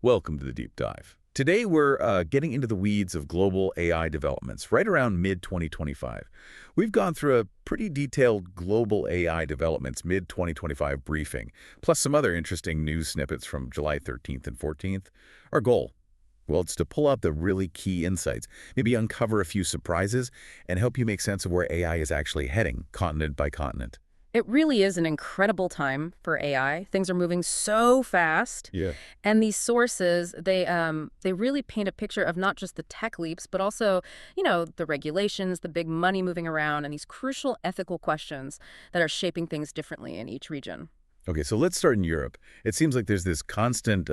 Welcome to the Deep Dive. Today we're getting into the weeds of global AI developments right around mid-2025. We've gone through a pretty detailed global AI developments mid-2025 briefing, plus some other interesting news snippets from July 13th and 14th. Our goal? Well, it's to pull out the really key insights, maybe uncover a few surprises, and help you make sense of where AI is actually heading, continent by continent. It really is an incredible time for AI. Things are moving so fast, Yeah. and these sources, they really paint a picture of not just the tech leaps, but also, the regulations, the big money moving around, and these crucial ethical questions that are shaping things differently in each region. Okay, so let's start in Europe. It seems like there's this constant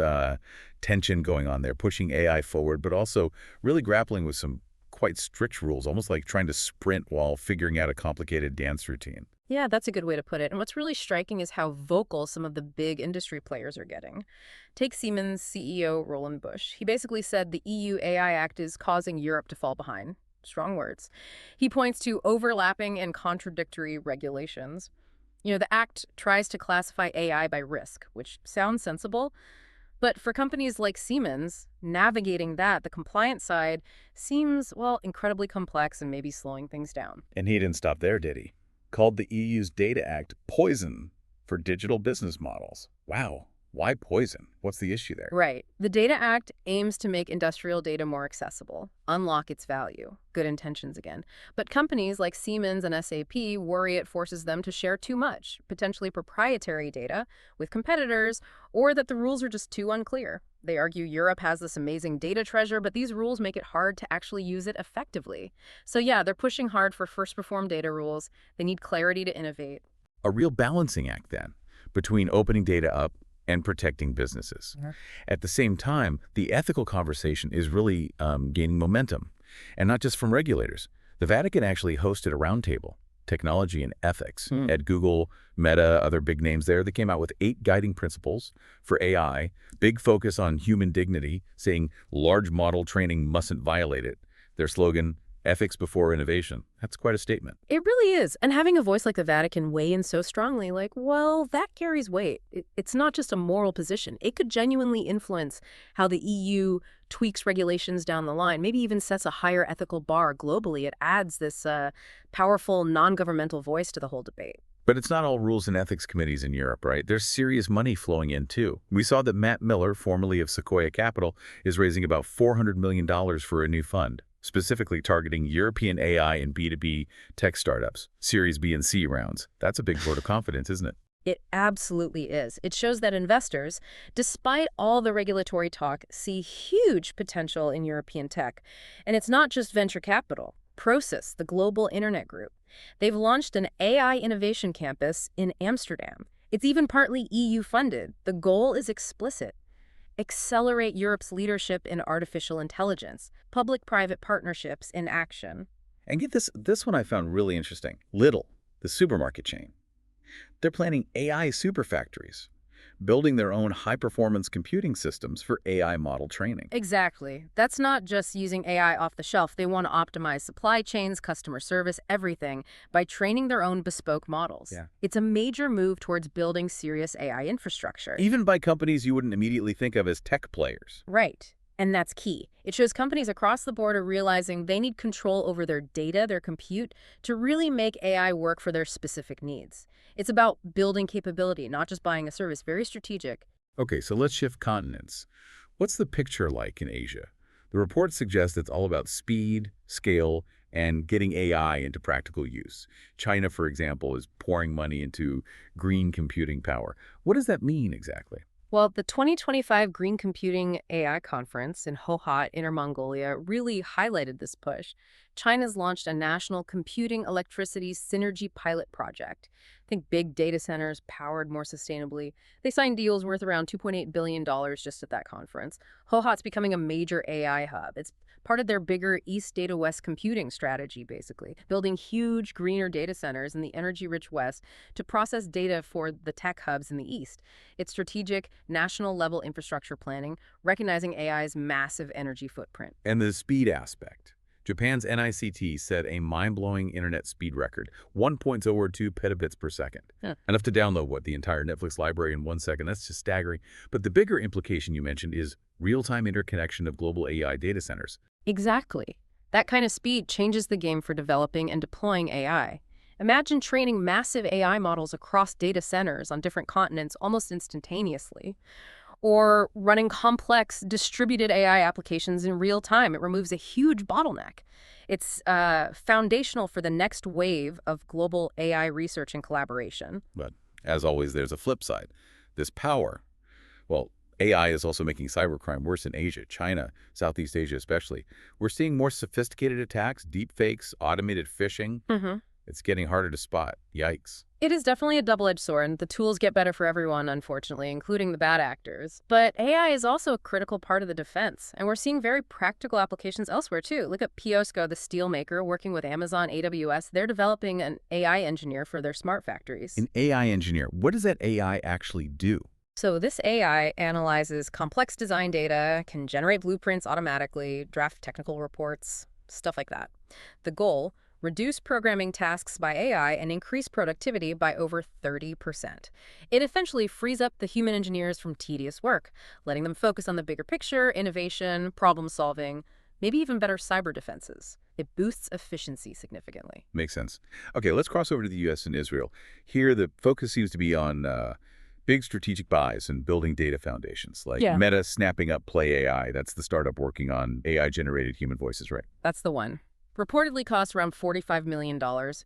tension going on there, pushing AI forward, but also really grappling with some quite strict rules, almost like trying to sprint while figuring out a complicated dance routine. Yeah, that's a good way to put it. And what's really striking is how vocal some of the big industry players are getting. Take Siemens CEO Roland Busch. He basically said the EU AI Act is causing Europe to fall behind. Strong words. He points to overlapping and contradictory regulations. The Act tries to classify AI by risk, which sounds sensible. But for companies like Siemens, navigating the compliance side, seems, well, incredibly complex and maybe slowing things down. And he didn't stop there, did he? Called the EU's Data Act poison for digital business models. Wow, why poison? What's the issue there? Right. The Data Act aims to make industrial data more accessible, unlock its value. Good intentions again. But companies like Siemens and SAP worry it forces them to share too much, potentially proprietary data, with competitors, or that the rules are just too unclear. They argue Europe has this amazing data treasure, but these rules make it hard to actually use it effectively. So yeah, they're pushing hard for first-perform data rules. They need clarity to innovate. A real balancing act, then, between opening data up and protecting businesses. At the same time, the ethical conversation is really gaining momentum, and not just from regulators. The Vatican actually hosted a roundtable, Technology and Ethics, at Google, Meta, other big names there. They came out with 8 guiding principles for AI, big focus on human dignity, saying large model training mustn't violate it. Their slogan, ethics before innovation. That's quite a statement. It really is. And having a voice like the Vatican weigh in so strongly, that carries weight. It's not just a moral position. It could genuinely influence how the EU tweaks regulations down the line, maybe even sets a higher ethical bar globally. It adds this powerful non-governmental voice to the whole debate. But it's not all rules and ethics committees in Europe, right? There's serious money flowing in, too. We saw that Matt Miller, formerly of Sequoia Capital, is raising about $400 million for a new fund, specifically targeting European AI and B2B tech startups, Series B and C rounds. That's a big vote of confidence, isn't it? It absolutely is. It shows that investors, despite all the regulatory talk, see huge potential in European tech. And it's not just venture capital. Prosus, the global internet group, they've launched an AI innovation campus in Amsterdam. It's even partly EU funded. The goal is explicit: accelerate Europe's leadership in artificial intelligence, public-private partnerships in action. And get this one I found really interesting. Lidl, the supermarket chain. They're planning AI superfactories, building their own high-performance computing systems for AI model training. Exactly. That's not just using AI off the shelf. They want to optimize supply chains, customer service, everything by training their own bespoke models. Yeah. It's a major move towards building serious AI infrastructure. Even by companies you wouldn't immediately think of as tech players. Right. And that's key. It shows companies across the board are realizing they need control over their data, their compute, to really make AI work for their specific needs. It's about building capability, not just buying a service. Very strategic. Okay, so let's shift continents. What's the picture like in Asia? The report suggests it's all about speed, scale, and getting AI into practical use. China, for example, is pouring money into green computing power. What does that mean exactly? Well, the 2025 Green Computing AI Conference in Hohhot, Inner Mongolia, really highlighted this push. China's launched a national computing electricity synergy pilot project. Think big data centers powered more sustainably. They signed deals worth around $2.8 billion just at that conference. Hohhot's becoming a major AI hub. It's part of their bigger East Data West computing strategy, basically, building huge greener data centers in the energy-rich West to process data for the tech hubs in the East. It's strategic, national-level infrastructure planning, recognizing AI's massive energy footprint. And the speed aspect. Japan's NICT set a mind-blowing internet speed record, 1.002 petabits per second. Yeah. Enough to download, the entire Netflix library in 1 second. That's just staggering. But the bigger implication you mentioned is real-time interconnection of global AI data centers. Exactly. That kind of speed changes the game for developing and deploying AI. Imagine training massive AI models across data centers on different continents almost instantaneously, or running complex distributed AI applications in real time. It removes a huge bottleneck. It's foundational for the next wave of global AI research and collaboration. But as always, there's a flip side. This power, well, AI is also making cybercrime worse in Asia, China, Southeast Asia especially. We're seeing more sophisticated attacks, deepfakes, automated phishing. It's getting harder to spot. Yikes. It is definitely a double-edged sword, and the tools get better for everyone, unfortunately, including the bad actors. But AI is also a critical part of the defense, and we're seeing very practical applications elsewhere, too. Look at Piosco, the steel maker, working with Amazon AWS. They're developing an AI engineer for their smart factories. An AI engineer. What does that AI actually do? So this AI analyzes complex design data, can generate blueprints automatically, draft technical reports, stuff like that. The goal: reduce programming tasks by AI and increase productivity by over 30%. It essentially frees up the human engineers from tedious work, letting them focus on the bigger picture, innovation, problem solving, maybe even better cyber defenses. It boosts efficiency significantly. Makes sense. Okay, let's cross over to the U.S. and Israel. Here, the focus seems to be on big strategic buys and building data foundations, like Meta snapping up Play AI. That's the startup working on AI-generated human voices, right? That's the one. Reportedly costs around $45 million.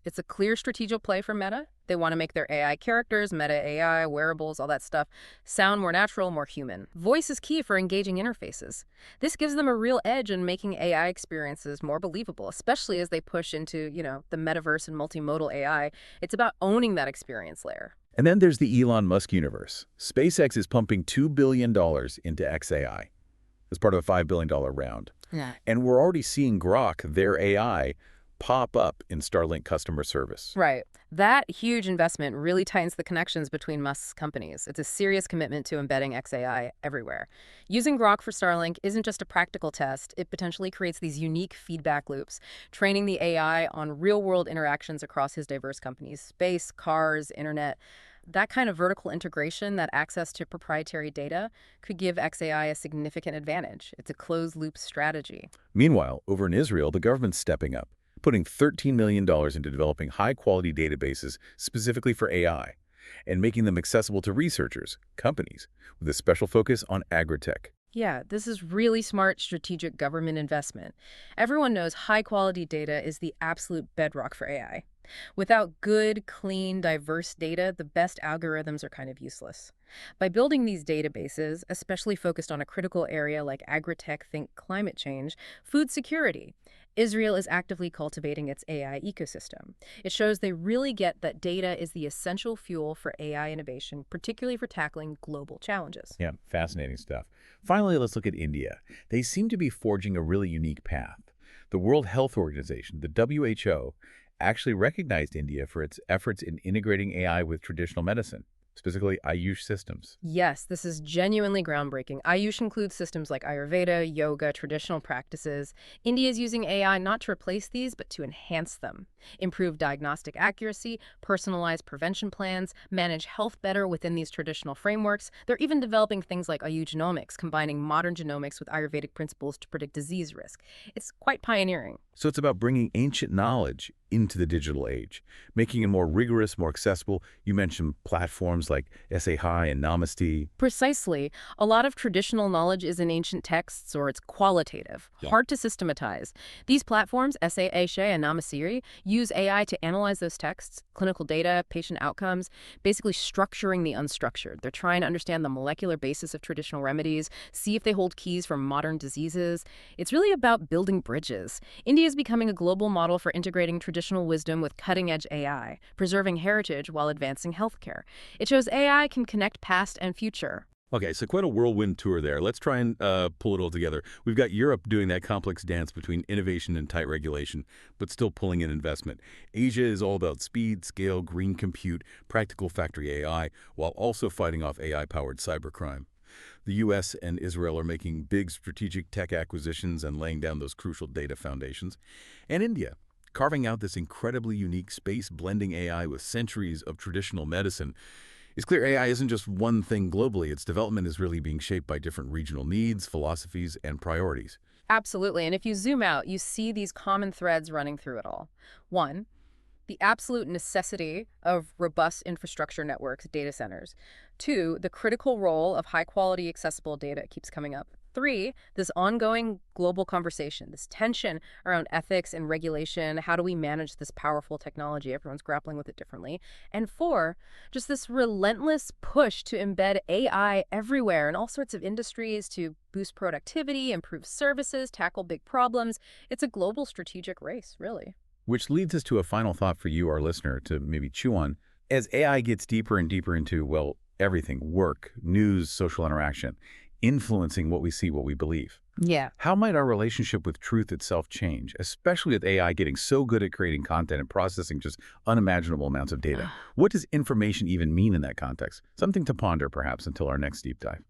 It's a clear strategic play for Meta. They want to make their AI characters, Meta AI, wearables, all that stuff, sound more natural, more human. Voice is key for engaging interfaces. This gives them a real edge in making AI experiences more believable, especially as they push into, the metaverse and multimodal AI. It's about owning that experience layer. And then there's the Elon Musk universe. SpaceX is pumping $2 billion into xAI as part of a $5 billion round. Yeah. And we're already seeing Grok, their AI, pop up in Starlink customer service. Right. That huge investment really tightens the connections between Musk's companies. It's a serious commitment to embedding xAI everywhere. Using Grok for Starlink isn't just a practical test. It potentially creates these unique feedback loops, training the AI on real-world interactions across his diverse companies: space, cars, internet. That kind of vertical integration, that access to proprietary data, could give xAI a significant advantage. It's a closed-loop strategy. Meanwhile, over in Israel, the government's stepping up, putting $13 million into developing high-quality databases specifically for AI and making them accessible to researchers, companies, with a special focus on agritech. Yeah, this is really smart strategic government investment. Everyone knows high-quality data is the absolute bedrock for AI. Without good, clean, diverse data, the best algorithms are kind of useless. By building these databases, especially focused on a critical area like agritech, think climate change, food security, Israel is actively cultivating its AI ecosystem. It shows they really get that data is the essential fuel for AI innovation, particularly for tackling global challenges. Yeah, fascinating stuff. Finally, let's look at India. They seem to be forging a really unique path. The World Health Organization, the WHO, actually recognized India for its efforts in integrating AI with traditional medicine, specifically Ayush systems. Yes, this is genuinely groundbreaking. Ayush includes systems like Ayurveda, yoga, traditional practices. India is using AI not to replace these, but to enhance them. Improve diagnostic accuracy, personalize prevention plans, manage health better within these traditional frameworks. They're even developing things like Ayurgenomics, combining modern genomics with Ayurvedic principles to predict disease risk. It's quite pioneering. So it's about bringing ancient knowledge into the digital age, making it more rigorous, more accessible. You mentioned platforms like SAI and Namaste. Precisely. A lot of traditional knowledge is in ancient texts or it's qualitative, hard to systematize. These platforms, SAI and Namaste, use AI to analyze those texts, clinical data, patient outcomes, basically structuring the unstructured. They're trying to understand the molecular basis of traditional remedies, see if they hold keys for modern diseases. It's really about building bridges. India is becoming a global model for integrating traditional wisdom with cutting-edge AI, preserving heritage while advancing healthcare. It shows AI can connect past and future. Okay, so quite a whirlwind tour there. Let's try and pull it all together. We've got Europe doing that complex dance between innovation and tight regulation, but still pulling in investment. Asia is all about speed, scale, green compute, practical factory AI, while also fighting off AI-powered cybercrime. The U.S. and Israel are making big strategic tech acquisitions and laying down those crucial data foundations. And India, carving out this incredibly unique space blending AI with centuries of traditional medicine. It's clear AI isn't just one thing globally. Its development is really being shaped by different regional needs, philosophies, and priorities. Absolutely. And if you zoom out, you see these common threads running through it all. One, the absolute necessity of robust infrastructure networks, data centers. Two, the critical role of high-quality, accessible data keeps coming up. Three, this ongoing global conversation, this tension around ethics and regulation. How do we manage this powerful technology? Everyone's grappling with it differently. And four, just this relentless push to embed AI everywhere in all sorts of industries to boost productivity, improve services, tackle big problems. It's a global strategic race, really. Which leads us to a final thought for you, our listener, to maybe chew on. As AI gets deeper and deeper into, well, everything, work, news, social interaction, influencing what we see, what we believe. Yeah. How might our relationship with truth itself change, especially with AI getting so good at creating content and processing just unimaginable amounts of data? What does information even mean in that context? Something to ponder, perhaps, until our next deep dive.